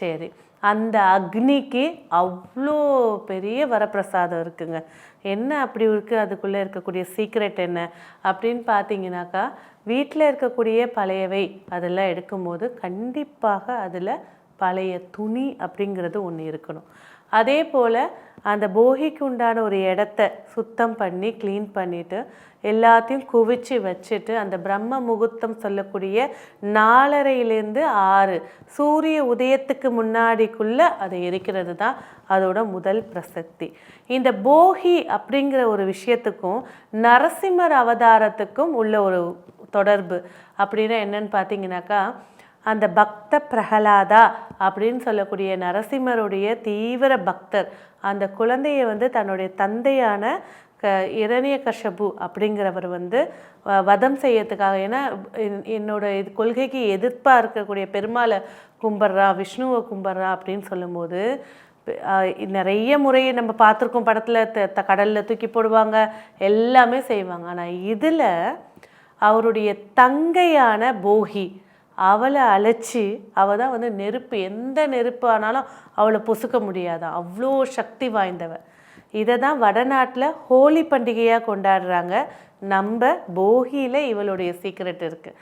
சரி, அந்த அக்னிக்கு அவ்வளோ பெரிய வரப்பிரசாதம் இருக்குங்க. என்ன அப்படி இருக்குது, அதுக்குள்ளே இருக்கக்கூடிய சீக்ரெட் என்ன அப்படின்னு பார்த்தீங்கன்னாக்கா, வீட்டில் இருக்கக்கூடிய பழையவை அதெல்லாம் எடுக்கும்போது கண்டிப்பாக அதில் பழைய துணி அப்படிங்கிறது ஒன்று இருக்கணும். அதே போல் அந்த போகிக்கு உண்டான ஒரு இடத்த சுத்தம் பண்ணி க்ளீன் பண்ணிவிட்டு எல்லாத்தையும் குவிச்சு வச்சுட்டு அந்த பிரம்ம முகூர்த்தம் சொல்லக்கூடிய 4:30லேருந்து 6 சூரிய உதயத்துக்கு முன்னாடிக்குள்ளே அதை எரிக்கிறது தான் அதோட முதல் பிரசக்தி. இந்த போகி அப்படிங்கிற ஒரு விஷயத்துக்கும் நரசிம்மர் அவதாரத்துக்கும் உள்ள ஒரு தொடர்பு அப்படின்னா என்னன்னு பார்த்தீங்கன்னாக்கா, அந்த பக்த பிரகலாதா அப்படின்னு சொல்லக்கூடிய நரசிம்மருடைய தீவிர பக்தர் அந்த குழந்தையை தன்னுடைய தந்தையான இரணியகசிபு அப்படிங்கிறவர் வதம் செய்யறதுக்காக, ஏன்னா என்னோட இது கொள்கைக்கு எதிர்ப்பாக இருக்கக்கூடிய பெருமாளை கும்பிட்றா, விஷ்ணுவை கும்பிட்றா அப்படின்னு சொல்லும்போது நிறைய முறையை நம்ம பார்த்துருக்கோம். படத்தில் கடலில் தூக்கி போடுவாங்க, எல்லாமே செய்வாங்க. ஆனால் இதில் அவருடைய தங்கையான போகி அவளை அழைச்சி, அவள் தான் நெருப்பு, எந்த நெருப்பு ஆனாலும் அவளை பொசுக்க முடியாதான், அவ்வளோ சக்தி வாய்ந்தவ. இதை தான் வடநாட்டில் ஹோலி பண்டிகையாக கொண்டாடுறாங்க. நம்ம போகியில் இவளுடைய சீக்ரெட் இருக்குது.